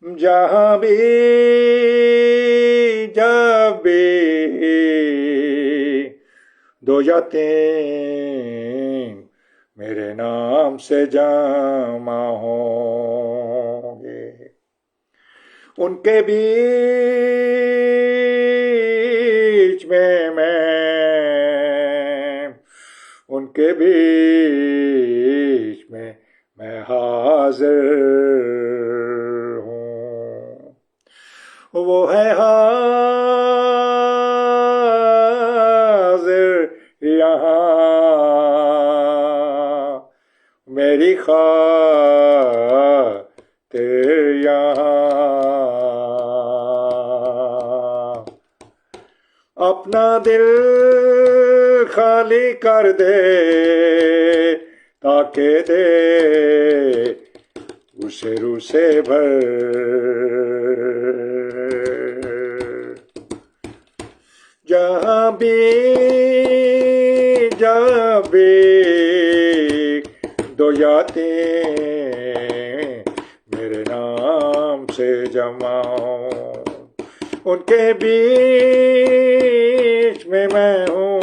जहाँ भी जब भी दो जाते मेरे नाम से जमा होंगे, उनके बीच में उनके बीच में मैं हाजिर हूँ। वो है हाजिर यहाँ मेरी खातिर यहाँ। अपना दिल खाली कर दे ताके दे उसे रूह से भर। जहाँ भी जब भी दो जाते मेरे नाम से जमाओ, उनके बीच में मैं हूँ,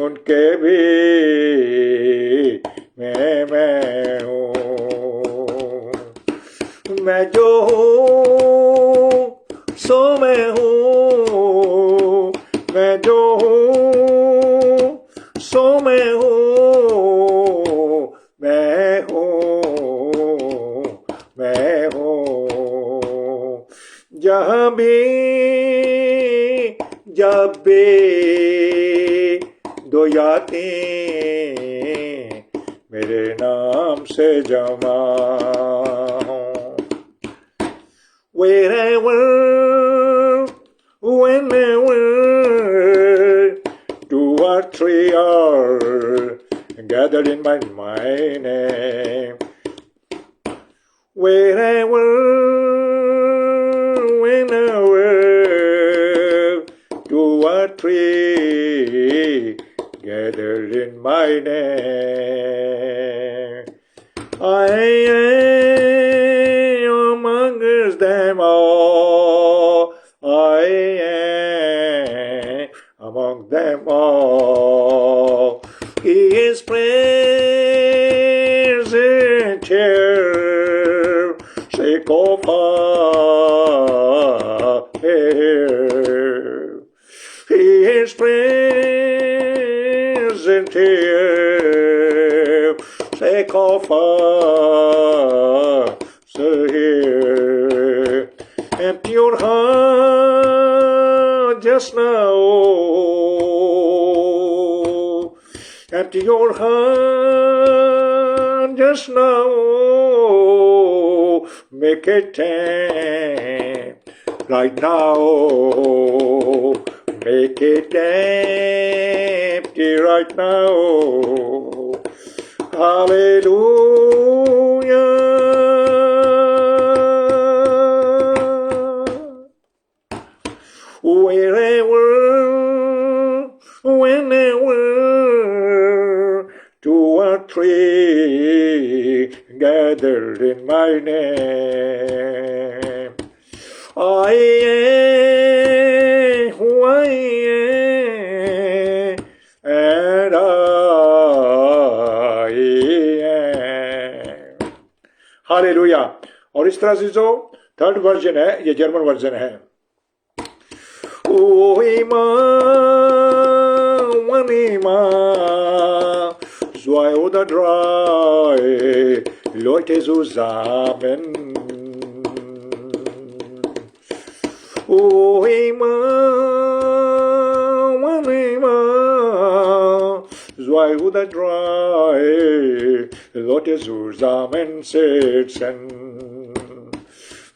उनके बीच में मैं हूँ। मैं जो हूँ सो मैं हूँ, मैं जो हूँ सो मैं हूँ, मैं हूँ, मैं हूँ। जहाँ भी जब भी दो यादें मेरे नाम से जमा हों। Wherever, whenever, two or three are gathered in my name. Wherever, whenever, two or three gathered in my name, I am amongst them all. I am among them all. He is present here. Shake off here. He is present here. Shake off here. Empty your heart just now. Empty your heart just now. Make it 10 right now. Make it empty right now. Hallelujah. Wherever, whenever, two or three gathered in my name, I am who I am, and I am. Hallelujah. और इस तरह से जो third version है ये German version है। O Iman, zwei oder drei Leute zusammen. O Iman, zwei oder drei Leute zusammen sitzen.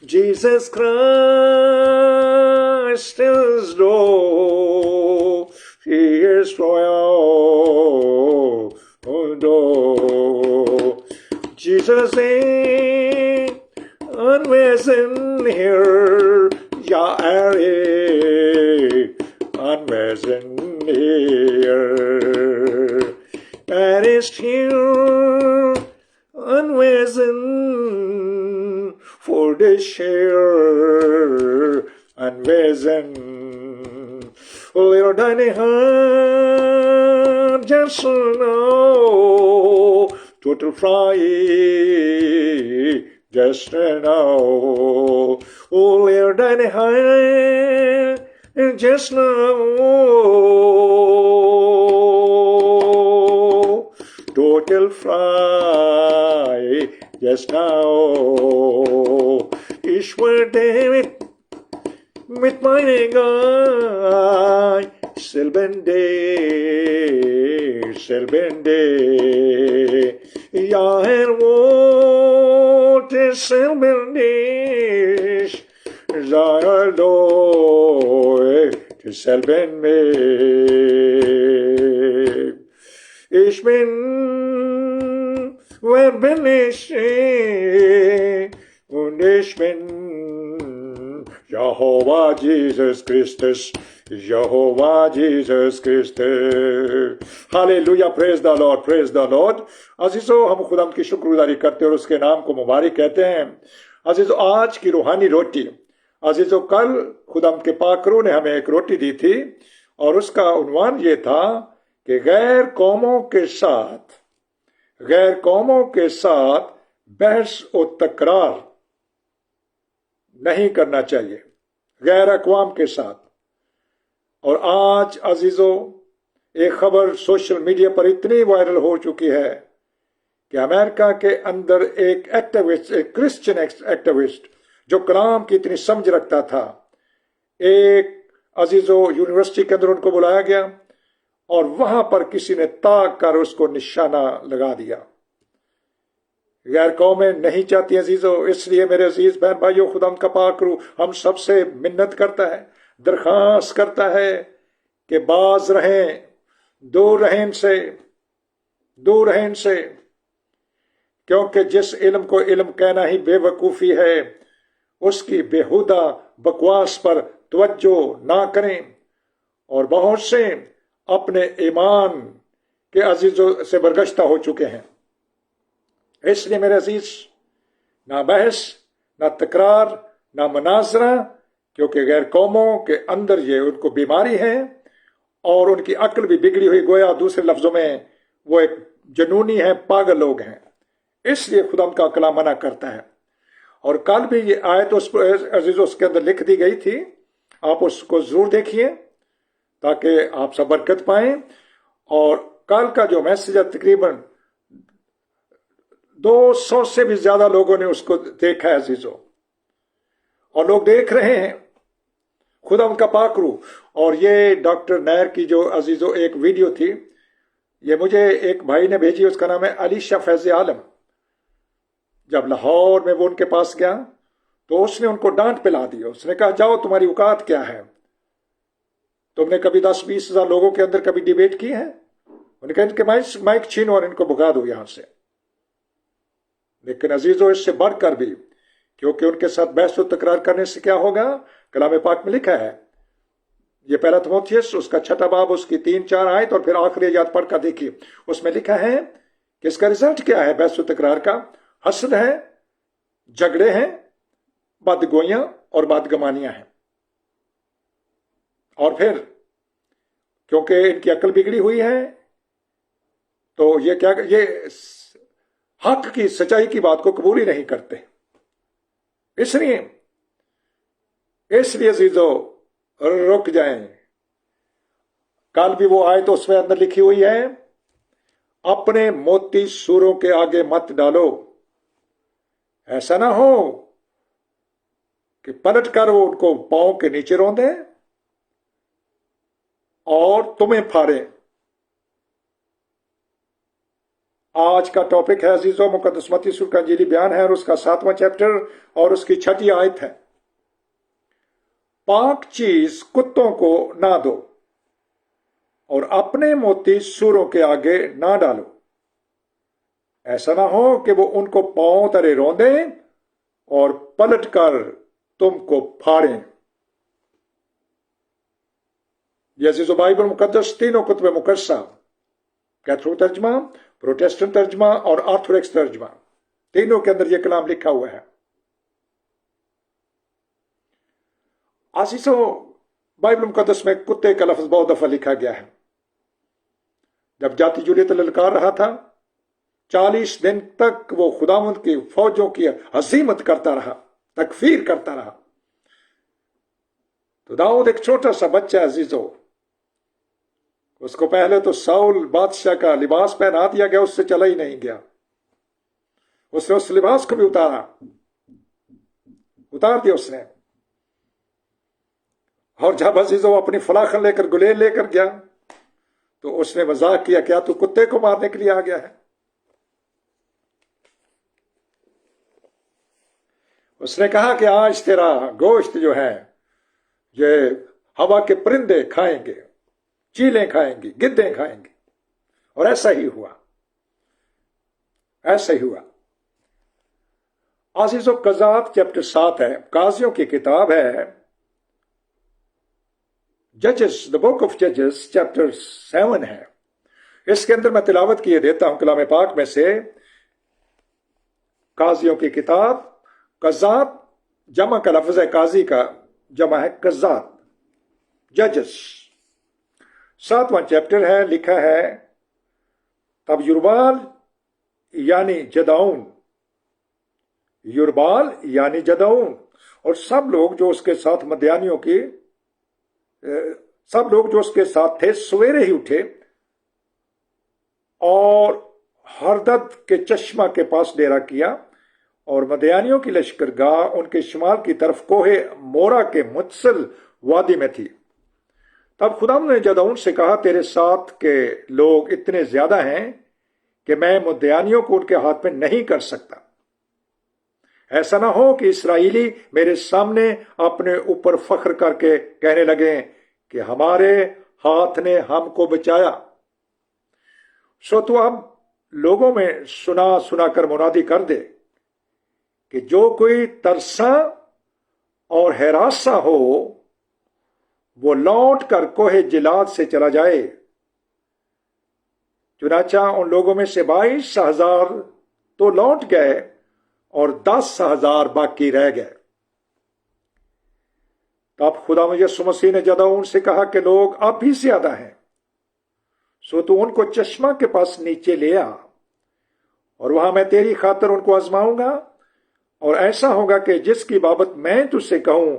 Jesus Christ is Lord, He is royal, Jesus is anwesend here, ja anwesend here, ist hier anwesend for the share anwesen. Lehrt deine Hand just now, total frei, just now. Lehrt deine Hand just now, total frei, just now. Ich werde mit meiner Geist selbende, ja, wollte selbendig, sei Leute selben mir. Ich bin, wer bin ich? Und ich bin Jehovah Jesus Christus, Jehovah Jesus Christus. Hallelujah, praise the Lord, praise the Lord. अजीजों, हम खुदाम की शुक्रगुजारी करते हैं और उसके नाम को मुबारक कहते हैं। अजीजों, आज की रूहानी रोटी, अजीजों, कल खुदाम के पाकरों ने हमें एक रोटी दी थी और उसका उन्वान ये था कि गैर कौमों के साथ बहस और तकरार नहीं करना चाहिए, गैर अक़वाम के साथ। और आज अजीजों, एक खबर सोशल मीडिया पर इतनी वायरल हो चुकी है कि अमेरिका के अंदर एक एक्टिविस्ट, एक क्रिश्चियन एक्टिविस्ट जो कलाम की इतनी समझ रखता था, एक अजीजों यूनिवर्सिटी के अंदर उनको बुलाया गया और वहां पर किसी ने ताक कर उसको निशाना लगा दिया। गैर कौमें नहीं चाहती अजीजों, इसलिए मेरे अजीज बहन भाइयों, खुदाम का पाक हम सबसे मिन्नत करता है, दरखास्त करता है कि बाज रहें, दूर रहें इनसे, क्योंकि जिस इल्म को इल्म कहना ही बेवकूफ़ी है, उसकी बेहुदा बकवास पर तवज्जो ना करें। और बहुत से अपने ईमान के अजीजों से बरगश्ता हो चुके हैं। इसलिए मेरे अजीज, ना बहस, ना तकरार, ना मनाजरा, क्योंकि गैर कौमों के अंदर ये उनको बीमारी है और उनकी अक्ल भी बिगड़ी हुई, गोया दूसरे लफ्जों में वो एक जनूनी है, पागल लोग हैं। इसलिए खुदाम का कलाम मना करता है। और कल भी ये आयत उस अजीजों उसके अंदर लिख दी गई थी, आप उसको जरूर देखिए ताकि आप सब बरकत पाएं। और कल का जो मैसेज है, तकरीबन 200 से भी ज्यादा लोगों ने उसको देखा है अजीजों, और लोग देख रहे हैं खुदा का पाकरू। और ये डॉक्टर नैर की जो अजीजों एक वीडियो थी, ये मुझे एक भाई ने भेजी, उसका नाम है अलीशा फैज आलम। जब लाहौर में वो उनके पास गया तो उसने उनको डांट पिला दी। उसने कहा, जाओ, तुम्हारी औकात क्या है, तुमने कभी 10-20 हजार लोगों के अंदर कभी डिबेट की है? उन्होंने कहा, इनके माइक छीनो और इनको भगा दो यहां से। लेकिन अजीजों, इससे बढ़कर भी, क्योंकि उनके साथ बहस और तकरार करने से क्या होगा, कलाम पाक में लिखा है, ये पहला थिमोथियस उसका 6 बाब उसकी 3-4 आयत और फिर आखिरी आयत पढ़कर देखिए, उसमें लिखा है कि इसका रिजल्ट क्या है बहस और तकरार का। हसद है, झगड़े हैं, बदगोइयां और बदगमानियां हैं। और फिर क्योंकि इनकी अकल बिगड़ी हुई है तो ये क्या, ये हक की, सच्चाई की बात को कबूल ही नहीं करते। इसलिए अजीजों, रुक जाएं। कल भी वो आए तो उसमें अंदर लिखी हुई है, अपने मोती सूरों के आगे मत डालो, ऐसा ना हो कि पलट कर वो उनको पांव के नीचे रौंदे और तुम्हें फाड़े। आज का टॉपिक है अजीजों, मुकद्दस मत्ती सूरह का इंजीली बयान है और उसका 7वां चैप्टर और उसकी 6ठी आयत है। पाक चीज कुत्तों को ना दो और अपने मोती सूरों के आगे ना डालो, ऐसा ना हो कि वो उनको पांव तले रौंदे और पलट कर तुमको फाड़ें। ये अजीजों, बाइबल मुकद्दस तीनों कुतुब मुकद्दसा, कैथोलिक तर्जमा, प्रोटेस्टेंट तर्जमा और ऑर्थोडॉक्स तर्जमा, तीनों के अंदर यह कलाम लिखा हुआ है। आशीषों, बाइबल मुकद्दस में कुत्ते का लफ्ज बहुत दफा लिखा गया है। जब जाति जुलियत ललकार रहा था, 40 दिन तक वो खुदावंद की फौजों की हजीमत करता रहा, तकफीर करता रहा। तो दाऊद एक छोटा सा बच्चा अजीजों, उसको पहले तो साउल बादशाह का लिबास पहना दिया गया, उससे चला ही नहीं गया। उसने उस लिबास को भी उतार दिया उसने। और जब अजीजों अपनी फलाखन लेकर गुलेल लेकर गया तो उसने मजाक किया, क्या तू कुत्ते को मारने के लिए आ गया है? उसने कहा कि आज तेरा गोश्त जो है ये हवा के परिंदे खाएंगे, चीलें खाएंगी, गिद्दें खाएंगी। और ऐसा ही हुआ, ऐसा ही हुआ। आजीजों, कज़ात चैप्टर 7 है, काजियों की किताब है। जजेस, द बुक ऑफ जजेस चैप्टर 7 है। इसके अंदर मैं तिलावत किए देता हूं कलाम पाक में से। काजियों की किताब, कज़ात जमा का लफ्ज है, काजी का जमा है कज़ात, जजेस 7वां चैप्टर है। लिखा है, तब युरबाल यानी जदाऊन, युरबाल यानी जदाऊन और सब लोग जो उसके साथ मदयानियों की, सब लोग जो उसके साथ थे सवेरे ही उठे और हरदद के चश्मा के पास डेरा किया। और मदयानियों की लश्करगाह उनके शुमाल की तरफ कोहे मोरा के मुत्सल वादी में थी। तब खुदाम ने जदाऊन से कहा, तेरे साथ के लोग इतने ज्यादा हैं कि मैं मदयानियों को उनके हाथ में नहीं कर सकता। ऐसा ना हो कि इसराइली मेरे सामने अपने ऊपर फख्र करके कहने लगे कि हमारे हाथ ने हमको बचाया। सो तू अब लोगों में सुना सुना कर मुनादी कर दे कि जो कोई तरसा और हैरासा हो वो लौट कर कोहे जिलाद से चला जाए। चुनाचा उन लोगों में से 22,000 तो लौट गए और 10,000 बाकी रह गए। तब खुदा यीशु मसीह ने जदाऊन से कहा कि लोग अब भी ज्यादा हैं, सो तू उनको चश्मा के पास नीचे ले आ और वहां मैं तेरी खातर उनको आजमाऊंगा। और ऐसा होगा कि जिसकी बाबत मैं तुझसे कहूं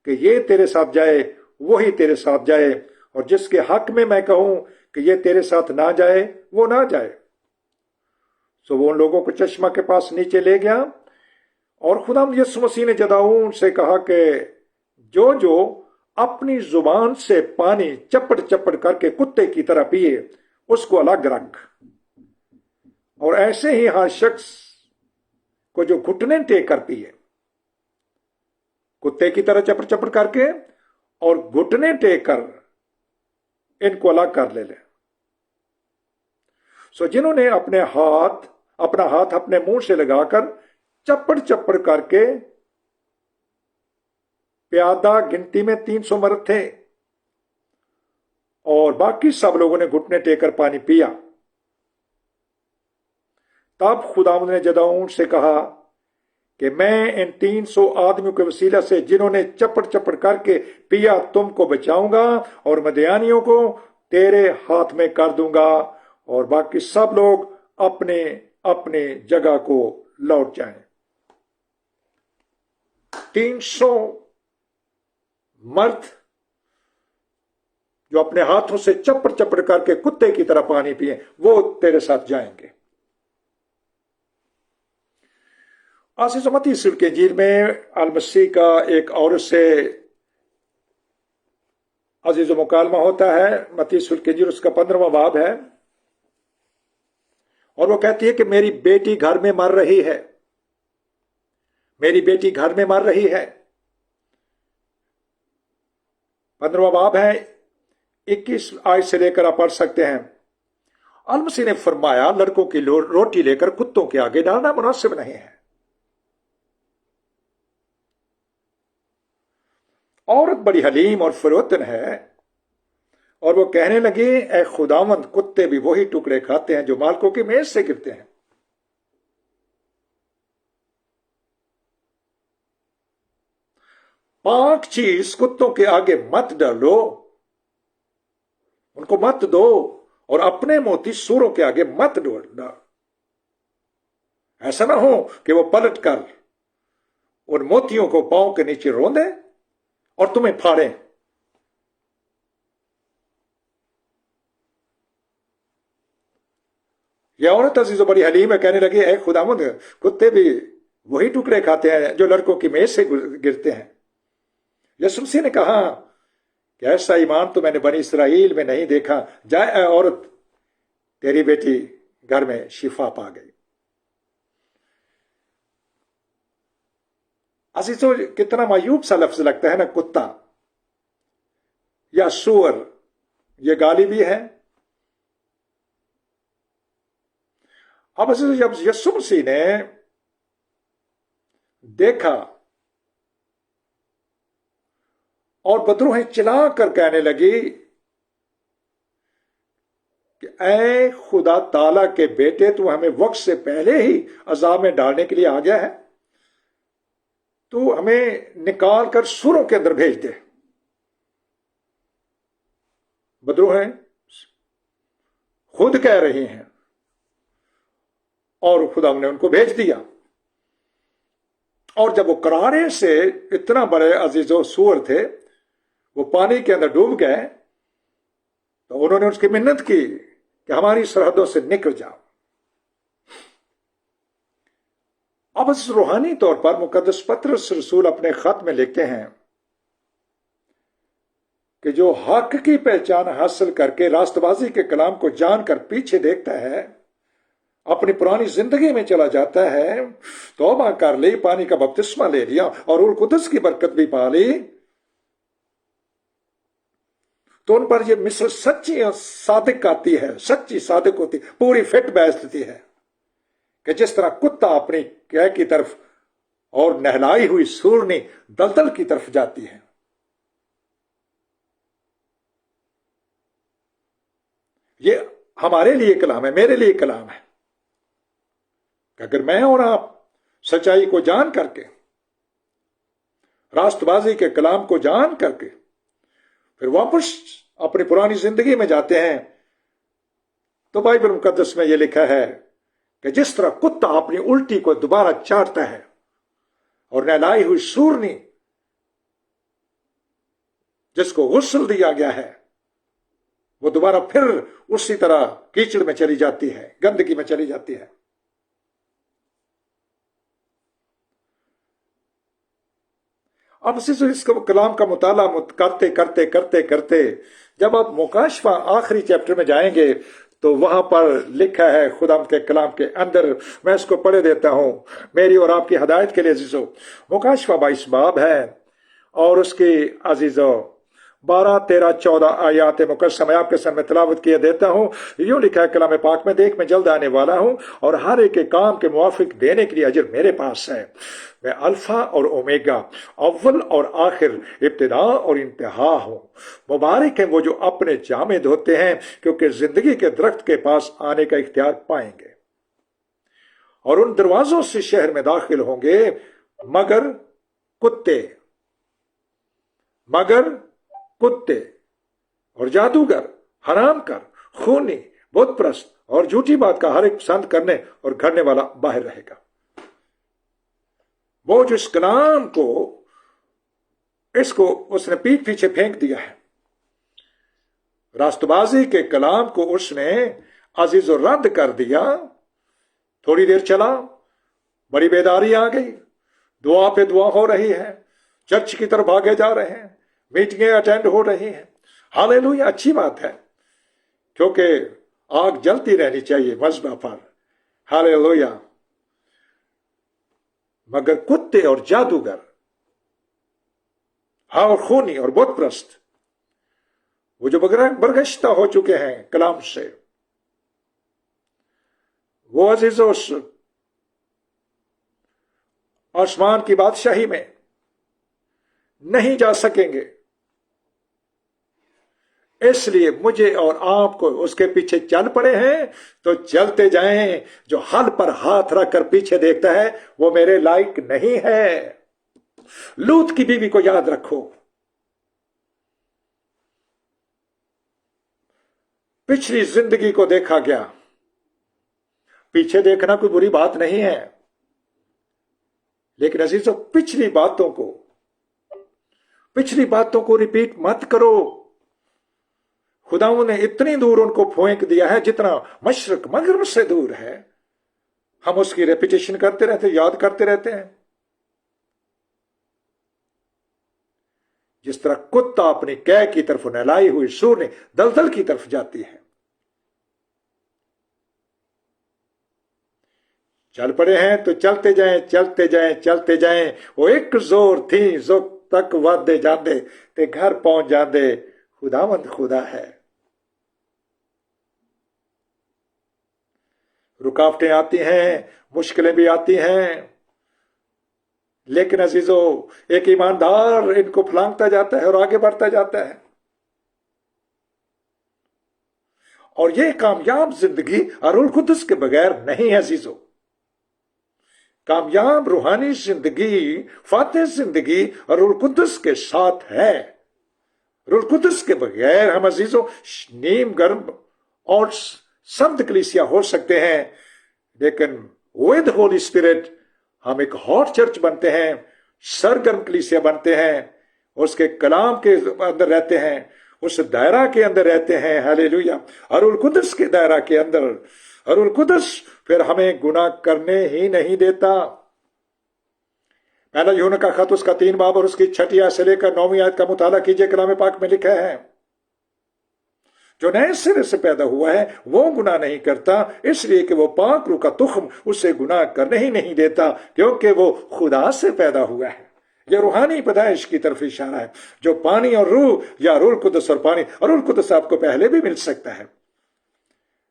कि ये तेरे साथ जाए वही तेरे साथ जाए, और जिसके हक में मैं कहूं कि ये तेरे साथ ना जाए वो ना जाए। सो वो उन लोगों को चश्मा के पास नीचे ले गया। और खुदा यीशु मसीह ने जदाऊन से कहा कि जो जो अपनी जुबान से पानी चपड़ चपड़ करके कुत्ते की तरह पिए उसको अलग रख। और ऐसे ही हर शख्स को जो घुटने टेक कर पिए, कुत्ते की तरह चपड़ चपड़ करके और घुटने टेक कर इनको अलग कर ले। सो जिन्होंने अपना हाथ अपने मुंह से लगाकर चपड़ चपड़ करके, प्यादा गिनती में 300 मर्द थे और बाकी सब लोगों ने घुटने टेक कर पानी पिया। तब खुदावंद ने जदाऊन से कहा कि मैं इन 300 आदमियों के वसीला से जिन्होंने चपड़ चपड़ करके पिया तुमको बचाऊंगा और मदयानियों को तेरे हाथ में कर दूंगा और बाकी सब लोग अपने अपने जगह को लौट जाएं। 300 मर्द जो अपने हाथों से चपड़ चपड़ करके कुत्ते की तरह पानी पिए वो तेरे साथ जाएंगे। आशीष मत्ती के इंजील में अल मसीह का एक औरत से अजीज मुकालमा होता है। मत्ती के इंजील उसका 15वां बाब है और वो कहती है कि मेरी बेटी घर में मर रही है, मेरी बेटी घर में मर रही है। 15वां बाब है, 21 आयत से लेकर आप पढ़ सकते हैं। अल मसीह ने फरमाया, लड़कों की रोटी लेकर कुत्तों के आगे डालना मुनासिब नहीं है। औरत बड़ी हलीम और फरोतन है और वो कहने लगी, ए खुदावंद, कुत्ते भी वही टुकड़े खाते हैं जो मालकों की मेज से गिरते हैं। पाक चीज कुत्तों के आगे मत डालो, उनको मत दो, और अपने मोती सूरों के आगे मत डालो। ऐसा ना हो कि वो पलट कर उन मोतियों को पांव के नीचे रोंदे और तुम्हें फाड़े। यह औरत अजीजों बड़ी हलीम है, कहने लगी, ऐ खुदावंद, कुत्ते भी वही टुकड़े खाते हैं जो लड़कों की मेज से गिरते हैं। यीशु मसीह ने कहा कि ऐसा ईमान तो मैंने बनी इसराइल में नहीं देखा। जाए औरत, तेरी बेटी घर में शिफा पा गई। अजीजों, कितना मायूब सा लफ्ज लगता है ना, कुत्ता या सूअर। ये गाली भी है। अब अजीजों, जब यीशु मसीह ने देखा और बदरूहें चिल्ला कर कहने लगी कि ऐ खुदा ताला के बेटे, तू हमें वक्त से पहले ही अजाब में डालने के लिए आ गया है, तू हमें निकाल कर सूरों के अंदर भेज दे। बदरूहें खुद कह रही हैं और खुदा ने उनको भेज दिया। और जब वो करारे से, इतना बड़े अजीजों सूअर थे, वो पानी के अंदर डूब गए, तो उन्होंने उसकी मिन्नत की कि हमारी सरहदों से निकल जाओ। अब इस रूहानी तौर पर मुकद्दस पतरस रसूल अपने खत में लिखते हैं कि जो हक की पहचान हासिल करके रास्तबाजी के कलाम को जानकर पीछे देखता है, अपनी पुरानी जिंदगी में चला जाता है, तौबा कर ली, पानी का बपतिस्मा ले लिया और रूह कुदस की बरकत भी पा ली, तो उन पर यह मिसल सच्ची और सादिक आती है, सच्ची सादिक होती, पूरी फिट बैठती है कि जिस तरह कुत्ता अपनी कैद की तरफ और नहलाई हुई सूरनी दलदल की तरफ जाती है। ये हमारे लिए कलाम है, मेरे लिए कलाम है। अगर मैं और आप सच्चाई को जान करके, रास्तबाजी के कलाम को जान करके फिर वापस अपनी पुरानी जिंदगी में जाते हैं, तो बाइबल मुकद्दस में यह लिखा है कि जिस तरह कुत्ता अपनी उल्टी को दोबारा चाटता है और नहलाई हुई सूरनी जिसको गुस्ल दिया गया है, वो दोबारा फिर उसी तरह कीचड़ में चली जाती है, गंदगी में चली जाती है। अब इस कलाम का मुताला करते करते करते करते जब आप मुकाशफा आखिरी चैप्टर में जाएंगे, तो वहां पर लिखा है खुदा के कलाम के अंदर, मैं इसको पढ़े देता हूं मेरी और आपकी हदायत के लिए अजीजों। मुकाशफा 22 बाब है और उसकी अजीजों 12, 13, 14 आयात मुकस्सम आपके सामने तिलावत किए देता हूं। यूं लिखा है कलाम पाक में, देख मैं जल्द आने वाला हूं और हर एक के काम के मुआफिक देने के लिए अजर मेरे पास है। मैं अल्फा और ओमेगा, अव्वल और आखिर, इब्तिदा और इंतहा हूं। मुबारक है वो जो अपने जामे धोते हैं, क्योंकि जिंदगी के दरख्त के पास आने का इख्तियार पाएंगे और उन दरवाजों से शहर में दाखिल होंगे मगर कुत्ते और जादूगर, हराम कर, खूनी, बुतप्रस्त और झूठी बात का हर एक पसंद करने और घड़ने वाला बाहर रहेगा। वो जो इस कलाम को इसको उसने पीठ पीछे फेंक दिया है, रास्तबाजी के कलाम को उसने अजीज और रद्द कर दिया। थोड़ी देर चला, बड़ी बेदारी आ गई, दुआ पे दुआ हो रही है, चर्च की तरफ भागे जा रहे हैं, मीटिंगें अटेंड हो रही हैं। हालेलुया, अच्छी बात है, क्योंकि आग जलती रहनी चाहिए मजबा पर। हालेलुया। मगर कुत्ते और जादूगर, हाँ, और खूनी और बुतप्रस्त, वो जो बरगश्ता हो चुके हैं कलाम से, वो अजीजों आसमान की बादशाही में नहीं जा सकेंगे। इसलिए मुझे और आपको उसके पीछे चल पड़े हैं, तो चलते जाएं। जो हल पर हाथ रख कर पीछे देखता है वो मेरे लायक नहीं है। लूत की बीवी को याद रखो। पिछली जिंदगी को देखा गया। पीछे देखना कोई बुरी बात नहीं है, लेकिन अजीजों पिछली बातों को रिपीट मत करो। खुदावंद ने इतनी दूर उनको फेंक दिया है जितना मशरक मगरब से दूर है। हम उसकी रेपिटेशन करते रहते, याद करते रहते हैं। जिस तरह कुत्ता अपनी कैद की तरफ नहलाई हुई सूर ने दलदल की तरफ जाती है। चल पड़े हैं तो चलते जाएं, चलते जाएं, चलते जाएं। वो एक जोर थी जो तक वादे जाते ते घर पहुंच जाते। खुदावंद खुदा है। रुकावटें आती हैं, मुश्किलें भी आती हैं, लेकिन अजीजों एक ईमानदार इनको फलांगता जाता है और आगे बढ़ता जाता है। और ये कामयाब जिंदगी अरुल कुदस के बगैर नहीं है अजीजों। कामयाब रूहानी जिंदगी, फातेह जिंदगी अरुल कुदस के साथ है। अरुल कुदस के बगैर हम अजीजों नीम गर्म और संत कलीसिया हो सकते हैं, लेकिन विद होली स्पिरिट हम एक हॉट चर्च बनते हैं, सरगर्म कलीसिया बनते हैं, उसके कलाम के अंदर रहते हैं, उस दायरा के अंदर रहते हैं। हालेलुया। अरुल कुदस के दायरा के अंदर। अरुल कुदस फिर हमें गुनाह करने ही नहीं देता। पहला यूहन्ना का खत उसका 3 बाब और उसकी 6 आयत से लेकर 9वीं आयत का मुताला कीजिए। कलाम पाक में लिखा है, जो नए सिरे से पैदा हुआ है वो गुनाह नहीं करता, इसलिए कि वो पाक रूह का तुख्म उसे गुनाह करने ही नहीं देता, क्योंकि वो खुदा से पैदा हुआ है। यह रूहानी पैदाइश की तरफ इशारा है, जो पानी और रूह या रूह कुदस और पानी। और रूह कुदस आपको पहले भी मिल सकता है।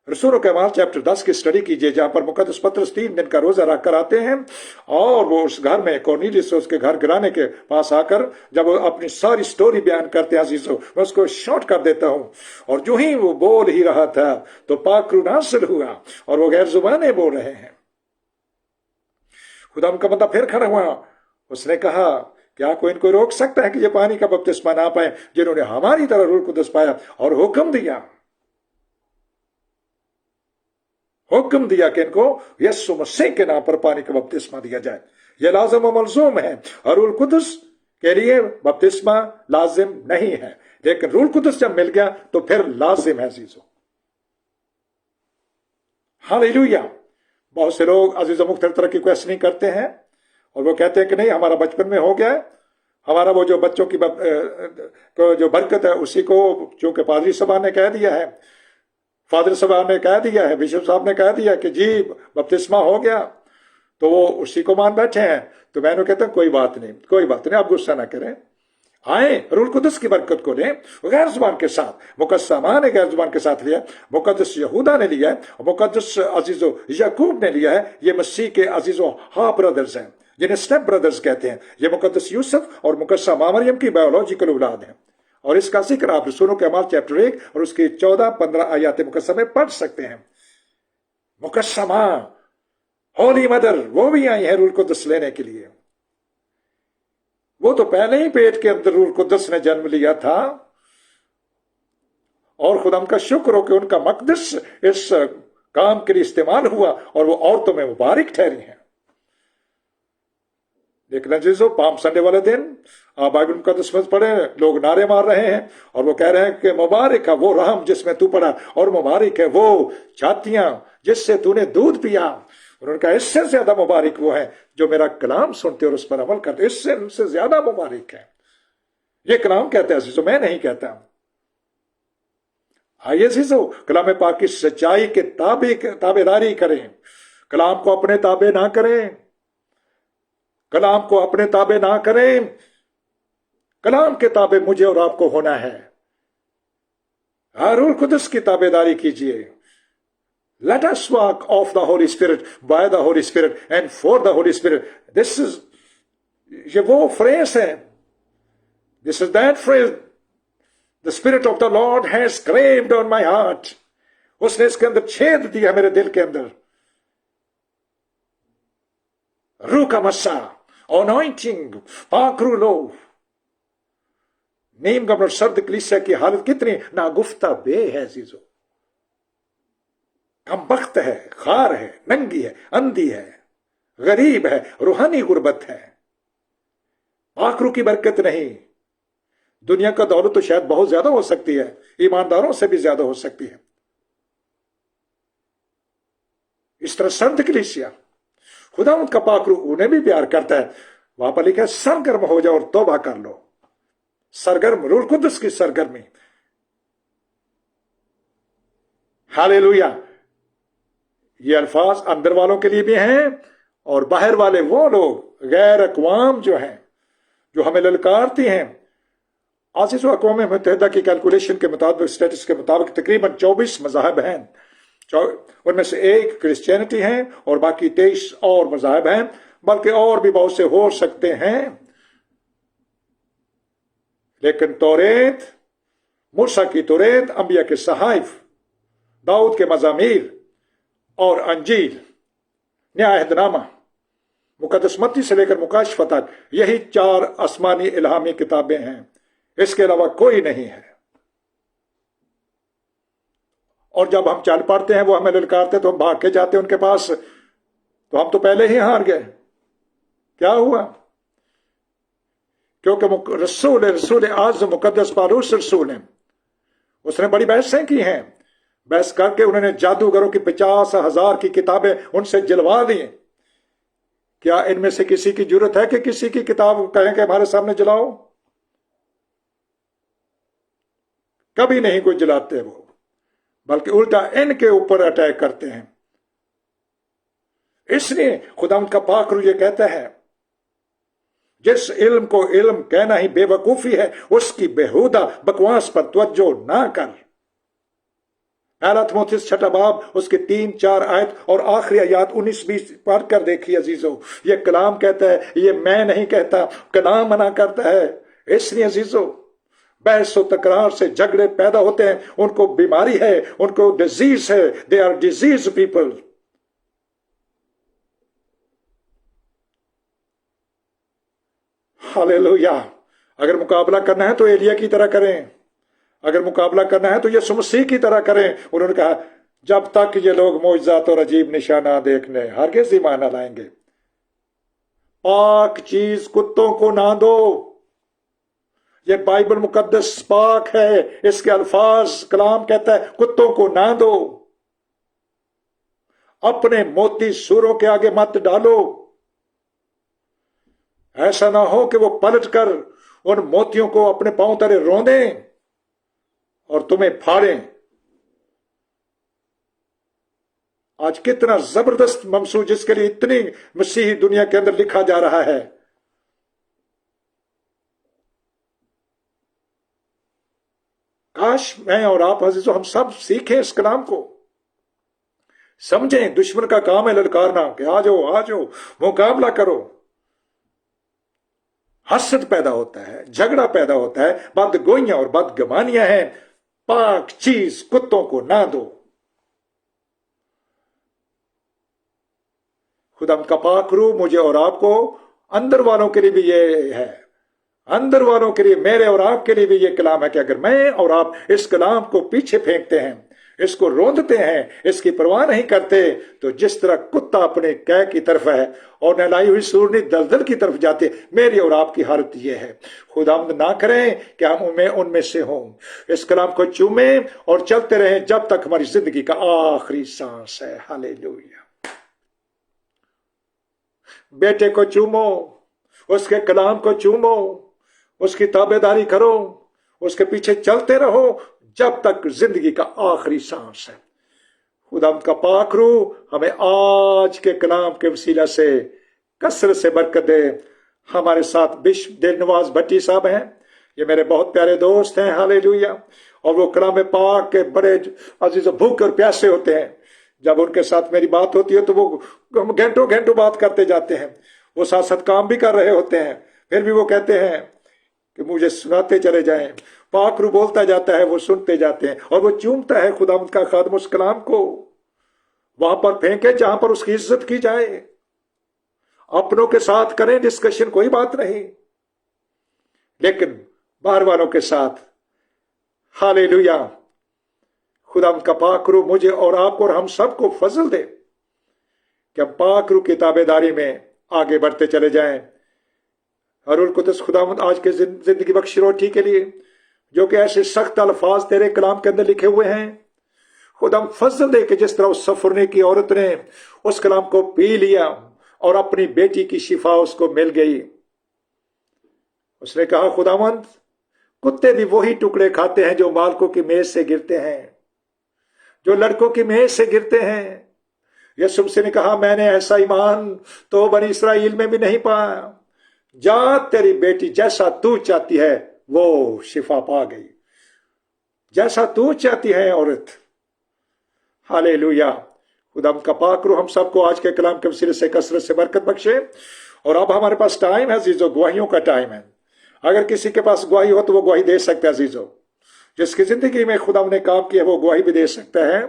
रसूलों के अमाल चैप्टर 10 की स्टडी कीजिए, जहां पर मुकद्दस पतरस 3 दिन का रोजा रख कर आते हैं, और वो उस घर में कॉर्नेलियस से उसके घर गिराने के पास आकर जब वो अपनी सारी स्टोरी बयान करते हैं अजीजों, मैं उसको शॉर्ट कर देता हूं। और जो ही वो बोल ही रहा था तो पाक रूह नाज़िल हुआ और वो गैर जुबानें बोल रहे हैं। खुदा का बंदा फिर खड़ा हुआ, उसने कहा, क्या कोई इनको रोक सकता है कि ये पानी का बपतिस्मा ना पाए जिन्होंने हमारी तरह रूह कुदस पाया? और हुक्म दिया कि इनको यीशु मसीह के नाम पर पानी का बपतिस्मा दिया जाए। यह लाजिम व मलजूम है। और रूह कुदस के लिए बपतिस्मा लाजिम नहीं है, लेकिन रूह कुदस जब मिल गया तो फिर लाजिम है अजीजों। हालेलुया। बहुत से लोग अजीजों मुख्तलिफ तरह की क्वेश्चनिंग करते हैं और वो कहते हैं कि नहीं, हमारा बचपन में हो गया है, हमारा वो जो बच्चों की जो बरकत है उसी को, चूंकि पादरी सभा ने कह दिया है, फादर साहब ने कह दिया है, बिशप साहब ने कह दिया कि जी बपतिस्मा हो गया, तो वो उसी को मान बैठे हैं। तो मैं कहता हूं कोई बात नहीं, आप गुस्सा ना करें। आए रूह कुदस की बरकत को लें गैर जुबान के साथ। मुकद्दस अमा ने गैर जुबान के साथ लिया, मुकद्दस यहूदा ने लिया है, और मुकद्दस अजीजो याकूब ने लिया है। ये मसीह के अजीजो हा ब्रदर्स हैं, जिन्हें स्टेप ब्रदर्स कहते हैं। ये मुकद्दस यूसुफ और मुकद्दस मरियम की बायोलॉजिकल औलाद है। और इसका जिक्र आप रसूलों के अमाल चैप्टर 1 और उसकी 14-15 आयात मुकद्दसा में पढ़ सकते हैं। मुकद्दसा होली मदर, वो भी आई है रूह कुदस लेने के लिए। वो तो पहले ही पेट के अंदर रूह कुदस ने जन्म लिया था, और खुदा का शुक्र हो कि उनका मकदस इस काम के लिए इस्तेमाल हुआ और वो औरतों में मुबारक ठहरी हैं। लेकिन अजीजों, पाम संडे वाले दिन आप बाइबल मुकद्दस में पढ़े, लोग नारे मार रहे हैं और वो कह रहे हैं कि मुबारक है वो रहम जिसमें तू पड़ा, और मुबारक है वो छातियां जिससे तूने दूध पिया। उन्होंने कहा इससे ज्यादा मुबारक वो है जो मेरा कलाम सुनते और उस पर अमल करते, इससे उनसे ज्यादा मुबारक है। ये कलाम कहते हैं अजीजों, मैं नहीं कहता। आइए अजीजों, कलाम पाक की सच्चाई के ताबेदारी करें। कलाम को अपने ताबे ना करें, कलाम को अपने ताबे ना करें। कलाम के ताबे मुझे और आपको होना है। रूह कुदस की ताबेदारी कीजिए। Let us walk of the Holy Spirit, by the Holy Spirit and for the Holy Spirit. This is, ये वो phrase है, this is that phrase, the Spirit of the Lord has craved on my heart. उसने इसके अंदर छेद दिया मेरे दिल के अंदर। रूह का मस्सा, अनॉइंटिंग, पाखरू लो। नीम गवर्नर सर्द कलीसिया की हालत कितनी नागुफ्ता बे है जीजो, कमबख्त है, खार है, नंगी है, अंधी है, गरीब है, रूहानी गुर्बत है। पाखरू की बरकत नहीं। दुनिया का दौलत तो शायद बहुत ज्यादा हो सकती है, ईमानदारों से भी ज्यादा हो सकती है। इस तरह सर्द कलीसिया, खुदावंद का पाखरू उन्हें भी प्यार करता है। वहां पर लिखा है सरगर्म हो जाओ और तौबा कर लो। सरगर्म, रूह कुदस की सरगर्मी। हालेलुया। ये अल्फाज अंदर वालों के लिए भी हैं और बाहर वाले वो लोग गैर अक़वाम जो हैं, जो हमें ललकारती हैं। आज़ीज़ व अक़वाम मुत्तहिदा की कैलकुलेशन के मुताबिक, स्टेटस के मुताबिक तकरीबन 24 मज़ाहब हैं। उनमें से एक क्रिश्चियनिटी है और बाकी 23 और मज़ाहब हैं, बल्कि और भी बहुत से हो सकते हैं। लेकिन तौरेत, मूसा की तौरेत, अंबिया के सहाइफ, दाऊद के मज़ामीर और अंजील, न्यायनामा, मुकद्दस मत्ती से लेकर मुकाशफा तक, यही 4 आसमानी इल्हामी किताबें हैं। इसके अलावा कोई नहीं है। और जब हम चल पड़ते हैं, वो हमें ललकारते तो हम भाग के जाते हैं उनके पास, तो हम तो पहले ही हार गए। क्या हुआ? क्योंकि रसूल आज़म मुकद्दस पारूस रसूल हैं, उसने बड़ी बहसें की हैं। बहस करके उन्होंने जादूगरों की 50,000 की किताबें उनसे जलवा दी। क्या इनमें से किसी की जरूरत है कि किसी की किताब कहें कि हमारे सामने जलाओ? कभी नहीं कोई जलाते वो, बल्कि उल्टा इनके ऊपर अटैक करते हैं। इसलिए खुदा का पाखरू ये कहता है, जिस इल्म को इल्म कहना ही बेवकूफी है, उसकी बेहुदा बकवास पर तवज्जो ना कर। पहला तिमोथेयुस 6 बाब उसके 3-4 आयत और आखिरी आयत 19-20 पढ़ कर देखिए अजीजों। ये कलाम कहता है, ये मैं नहीं कहता, कलाम मना करता है। इसलिए अजीजों, बहस और तकरार से झगड़े पैदा होते हैं। उनको बीमारी है, उनको डिजीज है। They are disease people. Hallelujah. अगर मुकाबला करना है तो एलिया की तरह करें, अगर मुकाबला करना है तो यीशु मसीह की तरह करें। उन्होंने कहा, जब तक ये लोग मोइज़ात और अजीब निशाना देखने हरगिज़ ईमान न लाएंगे। पाक चीज कुत्तों को ना दो। ये बाइबल मुकद्दस पाक है, इसके अल्फाज कलाम कहता है कुत्तों को ना दो। अपने मोती सूरों के आगे मत डालो। ऐसा ना हो कि वो पलट कर उन मोतियों को अपने पांव तले रौंदें और तुम्हें फाड़ें। आज कितना जबरदस्त ममसू, जिसके लिए इतनी मसीही दुनिया के अंदर लिखा जा रहा है। काश मैं और आप अजीजों हम सब सीखें इस कलाम को, समझें। दुश्मन का काम है ललकारना कि आ जाओ आ जाओ, मुकाबला करो। हसद पैदा होता है, झगड़ा पैदा होता है, बदगोइयां और बदगमानियां हैं। पाक चीज कुत्तों को ना दो। खुदा का पाखरू मुझे और आपको, अंदर वालों के लिए भी ये है, अंदर वालों के लिए, मेरे और आपके लिए भी ये कलाम है कि अगर मैं और आप इस कलाम को पीछे फेंकते हैं, इसको रोंदते हैं, इसकी परवाह नहीं करते, तो जिस तरह कुत्ता अपने कै की तरफ है और नहलाई हुई सूरनी दलदल की तरफ जाते, मेरी और आपकी हालत ये है। खुदावंद ना करें कि हम उनमें से हों। इस कलाम को चूमें और चलते रहें जब तक हमारी जिंदगी का आखिरी सांस है। हालेलुया। बेटे को चूमो, उसके कलाम को चूमो, उसकी ताबेदारी करो, उसके पीछे चलते रहो जब तक जिंदगी का आखिरी सांस है। खुदा का पाखरू हमें आज के कलाम के वसीला से कसरत से बरकत दे। हमारे साथ बिशप दिलनवाज भट्टी साहब हैं, ये मेरे बहुत प्यारे दोस्त हैं। हालेलुया। और वो कलाम पाक के बड़े अजीज भूखे और प्यासे होते हैं। जब उनके साथ मेरी बात होती है तो वो घंटों घंटों बात करते जाते हैं। वो साथ साथ काम भी कर रहे होते हैं, फिर भी वो कहते हैं कि मुझे सुनाते चले जाएं। पाखरू बोलता जाता है, वो सुनते जाते हैं और वो चूमता है खुदावंद का खादम उस कलाम को। वहां पर फेंके जहां पर उसकी इज्जत की जाए। अपनों के साथ करें डिस्कशन, कोई बात नहीं, लेकिन बाहर वालों के साथ। हालेलुया। खुदा का पाक रूह मुझे और आपको और हम सबको फजल दे कि हम पाक रूह की ताबेदारी में आगे बढ़ते चले जाएं। अरुल कुदस खुदावंद आज के जिंदगी बख्श रोटी के लिए जो कि ऐसे सख्त अल्फाज तेरे कलाम के अंदर लिखे हुए हैं, खुदा फजल दे कि जिस तरह उस सफरने की औरत ने उस कलाम को पी लिया और अपनी बेटी की शिफा उसको मिल गई। उसने कहा खुदावंद कुत्ते भी वही टुकड़े खाते हैं जो मालकों की मेज से गिरते हैं, जो लड़कों की मेज से गिरते हैं। यीशु मसीह ने कहा मैंने ऐसा ईमान तो बनी इस्राएल में भी नहीं पाया। जा तेरी बेटी जैसा तू चाहती है वो शिफा पा गई, जैसा तू चाहती है औरत। हालेलुया। खुदा का पाक रूह हम सबको आज के कलाम के वसीले से कसरत से बरकत बख्शे। और अब हमारे पास टाइम है अजीजों, गवाहियों का टाइम है। अगर किसी के पास गवाही हो तो वो गवाही दे सकता है अजीजों। जिसकी जिंदगी में खुदा ने काम किया वो गवाही भी दे सकता है।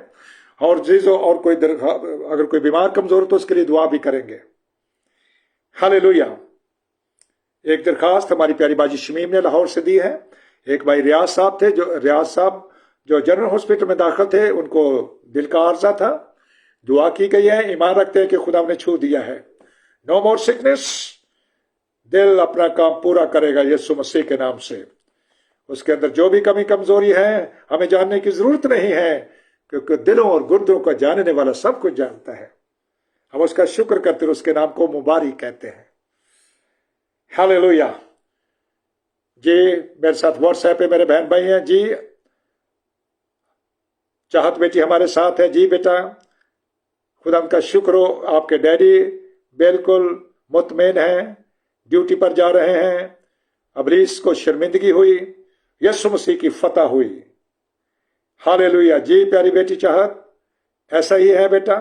और अजीजों और कोई अगर कोई बीमार कमजोर तो उसके लिए दुआ भी करेंगे। हालेलुया। एक दरखास्त हमारी प्यारी बाजी शमीम ने लाहौर से दी है। एक भाई रियाज साहब जो जनरल हॉस्पिटल में दाखिल थे, उनको दिल का आर्जा था। दुआ की गई है, ईमान रखते हैं कि खुदा ने छू दिया है। नो मोर सिकनेस, दिल अपना काम पूरा करेगा यीशु मसीह के नाम से। उसके अंदर जो भी कमी कमजोरी है हमें जानने की जरूरत नहीं है, क्योंकि दिलों और गुर्दों का जानने वाला सब कुछ जानता है। हम उसका शुक्र करते हैं, उसके नाम को मुबारक कहते हैं। हालेलुया। जी मेरे साथ व्हाट्सएप पे मेरे बहन भाई हैं। जी चाहत बेटी हमारे साथ है। जी बेटा खुदा का शुक्र हो, आपके डैडी बिल्कुल मुतमईन हैं, ड्यूटी पर जा रहे हैं। अबलीस को शर्मिंदगी हुई, यीशु मसीह की फतह हुई। हालेलुया। जी प्यारी बेटी चाहत ऐसा ही है बेटा।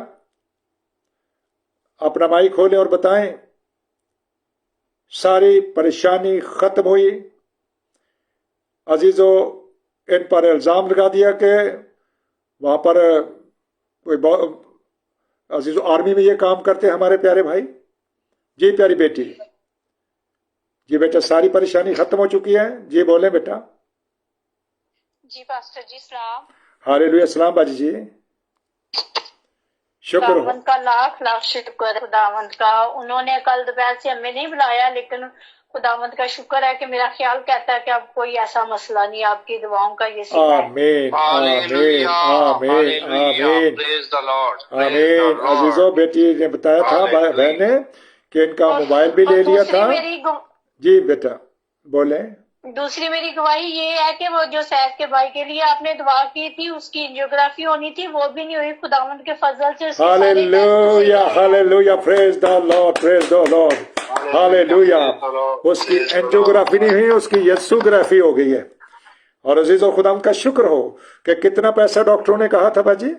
अपना माइक खोलें और बताएं सारी परेशानी खत्म हुई। अजीजों इन पर इल्जाम लगा दिया कि वहां पर कोई अजीजों आर्मी में ये काम करते हैं हमारे प्यारे भाई। जी प्यारी बेटी, जी बेटा सारी परेशानी खत्म हो चुकी है। जी बोले बेटा। जी पास्टर जी सलाम। हालेलुया। सलाम बाजी जी। शुक्र हो खुदावंद का लाख लाख शुक्र है खुदावंद का। उन्होंने कल दोपहर से हमें नहीं बुलाया, लेकिन खुदावंद का शुक्र है कि मेरा ख्याल कहता है कि अब कोई ऐसा मसला नहीं, आपकी दुआओं का ये सिला है। आमीन आमीन आमीन आमीन Praise the Lord. आमीन। अजीजों बेटी ने बताया था बहन ने कि इनका मोबाइल भी ले लिया था। जी बेटा बोले। दूसरी मेरी गवाही ये है कि वो जो सैफ के भाई के लिए आपने दुआ की थी, उसकी एंजियोग्राफी होनी थी, वो भी नहीं हुई। खुदावंद के फजल से hallelujah hallelujah. Praise the Lord, praise the Lord. Hallelujah. उसकी एंजियोग्राफी नहीं हुई, उसकी यस्सुग्राफी हो गई है। और अजीजों खुदावंद का शुक्र हो कि कितना पैसा डॉक्टरों ने कहा था बाजी,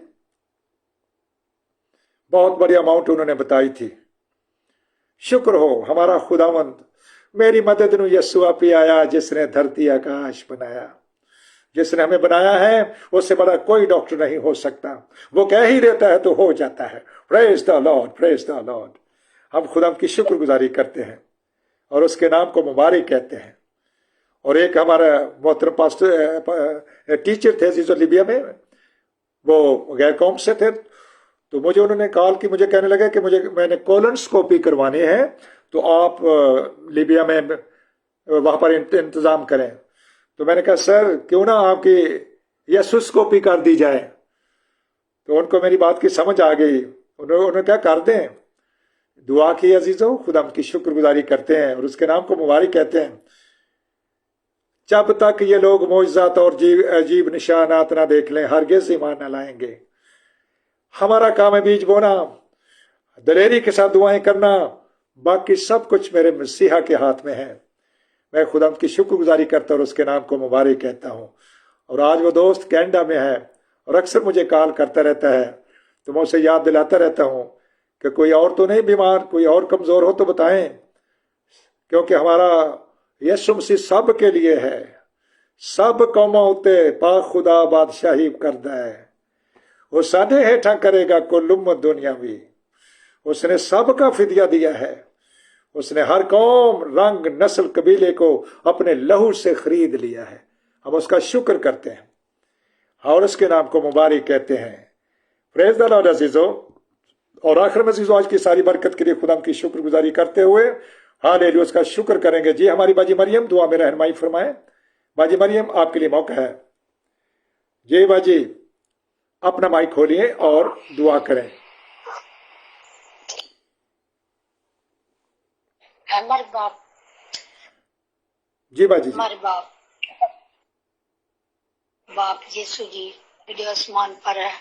बहुत बड़ी अमाउंट उन्होंने बताई थी। शुक्र हो हमारा खुदावंद। मेरी मदद नु यस्सु आप ही आया जिसने धरती आकाश बनाया। जिसने हमें बनाया है उससे बड़ा कोई डॉक्टर नहीं हो सकता। वो कह ही देता है तो हो जाता है। Praise the Lord, praise the Lord. हम खुदा की शुक्रगुजारी करते हैं और उसके नाम को मुबारक कहते हैं। और एक हमारा मोहतरम पास्टर टीचर थे जो लीबिया में, वो गैर कौम से थे, तो मुझे उन्होंने कॉल की, मुझे कहने लगे कि मैंने कोलोनोस्कोपी करवानी है, तो आप लीबिया में वहां पर इंतजाम करें। तो मैंने कहा सर क्यों ना आपकी यस्सुस्कोपी कर दी जाए। तो उनको मेरी बात की समझ आ गई। उन्होंने क्या कर दें, दुआ की अजीजों, खुदा की शुक्रगुजारी करते हैं और उसके नाम को मुबारक कहते हैं। जब तक ये लोग मोजज़ात और अजीब निशानात ना देख लें हरगिज़ ईमान न लाएंगे। हमारा काम है बीज बोना, दलेरी के साथ दुआएं करना, बाकी सब कुछ मेरे मसीहा के हाथ में है। मैं खुदा की शुक्रगुजारी करता और उसके नाम को मुबारक कहता हूँ। और आज वो दोस्त कनाडा में है और अक्सर मुझे कॉल करता रहता है, तो मैं उसे याद दिलाता रहता हूँ कि कोई और तो नहीं बीमार, कोई और कमज़ोर हो तो बताएं, क्योंकि हमारा यीशु मसीह सब के लिए है। सब कौमां उत्ते पाक खुदा बादशाही करता है। वो साडे हेठा करेगा कुल उम्मत दुनिया भी। उसने सबका फिदिया दिया है। उसने हर कौम, रंग, नस्ल, कबीले को अपने लहू से खरीद लिया है। हम उसका शुक्र करते हैं और उसके नाम को मुबारक कहते हैं। प्रेज द लॉर्ड अजीजो। और आखिर में अजीजो, आज की सारी बरकत के लिए खुदा की शुक्रगुजारी करते हुए हालेलुया उसका शुक्र करेंगे। जी हमारी बाजी मरियम दुआ में रहनुमाई फरमाए। बाजी मरियम आपके लिए मौका है। जी बाजी अपना माइक खोलिए और दुआ करें। हमारे बाप, जी बाजी जी। हमारे बाप यीशु जी, तेरे आसमान पर है,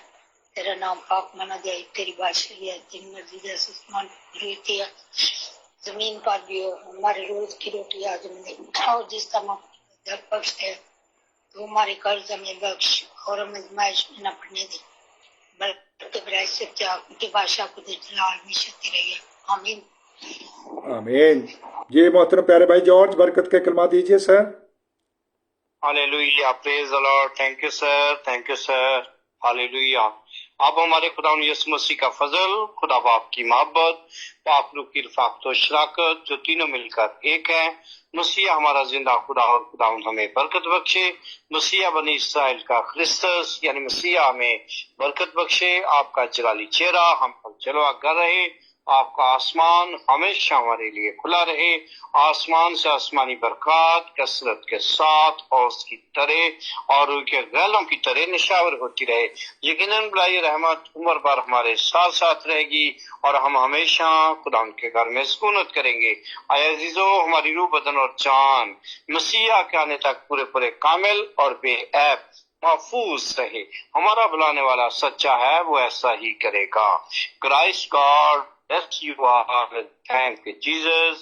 तेरा नाम पाक मना जाए, तेरी बादशाही है, तेरी मर्जी जैसे आसमान पर होती है जमीन पर भी हो। हमारे रोज की रोटी आज हमें दे, और जिस तरह दर बख्श है तो हमारे कर्ज हमें बख्श, और हमें आजमाइश में न पड़ने दे, बल्कि बुराई से बचा, उनकी बादशाह को दिला हमेशा तेरे है। आमीन आमीन। जी मोहतरम प्यारे भाई जॉर्ज बरकत के कलमा दीजिए sir. Hallelujah, praise the Lord. Thank you sir, thank you sir. Hallelujah. अब हमारे खुदा यीशु मसीह का फजल, खुदा बाप की मोहब्बत, पाक रूह की रफ़ाक़त और शराकत, जो तीनों मिलकर एक है, मसीहा हमारा जिंदा खुदा और खुदा हमें बरकत बख्शे। मसीहा बनी इसराइल का क्रिस्तस यानी मसीहा हमें बरकत बख्शे। आपका जलाली चेहरा हम पर जलवा कर रहे। आपका आसमान हमेशा हमारे लिए खुला रहे। आसमान से आसमानी बरकत कसरत के साथ और उसकी तरह और उनके गैलों की तरह निशावर होती रहे। यकीनन बुलाई रहमत उम्र भर हमारे साथ साथ रहेगी और हम हमेशा खुदा के घर में सुकूनत करेंगे। आया अजीजो, हमारी रूह बदन और जान मसीहा के आने तक पूरे पूरे कामिल और बेऐब महफूज रहे। हमारा बुलाने वाला सच्चा है, वो ऐसा ही करेगा। Christ God bless you all and thank you Jesus.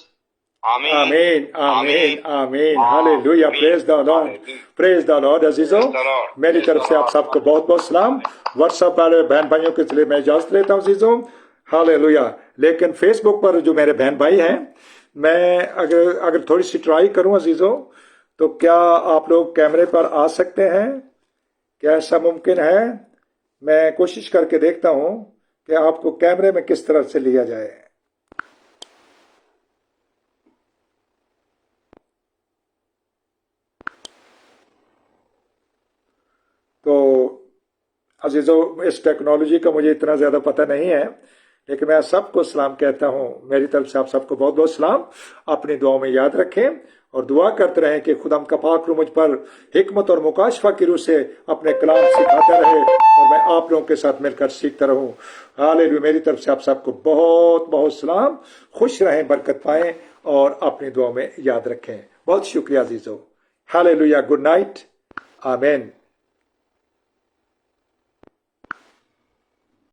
आमीन आमीन आमीन आमीन। हालेलुया। आमीन। Praise the Lord, praise the Lord अजीजों। Praise the Lord. मेरी तरफ से आप सबको बहुत बहुत सलाम। व्हाट्सएप वाले बहन भाइयों के लिए मैं इजाजत लेता हूँ अजीजों। हालेलुया। लेकिन फेसबुक पर जो मेरे बहन भाई हैं, मैं अगर थोड़ी सी ट्राई करूँ अजीजों, तो क्या आप लोग कैमरे पर आ सकते हैं? क्या ऐसा मुमकिन है? मैं कोशिश करके देखता हूँ कि आपको कैमरे में किस तरह से लिया जाए। तो अजीजों, इस टेक्नोलॉजी का मुझे इतना ज़्यादा पता नहीं है, लेकिन मैं सबको सलाम कहता हूँ। मेरी तरफ से आप सबको बहुत बहुत सलाम। अपनी दुआओं में याद रखें और दुआ करते रहें कि खुदा का पाक रूह मुझ पर हिकमत और मुकाशफा की रूह से अपने कलाम सिखाता रहे और मैं आप लोगों के साथ मिलकर सीखता रहूं। हालेलुया। मेरी तरफ से आप सबको बहुत बहुत सलाम। खुश रहें, बरकत पाएं और अपनी दुआ में याद रखें। बहुत शुक्रिया अजीजों। हालेलुया। Good night. आमीन।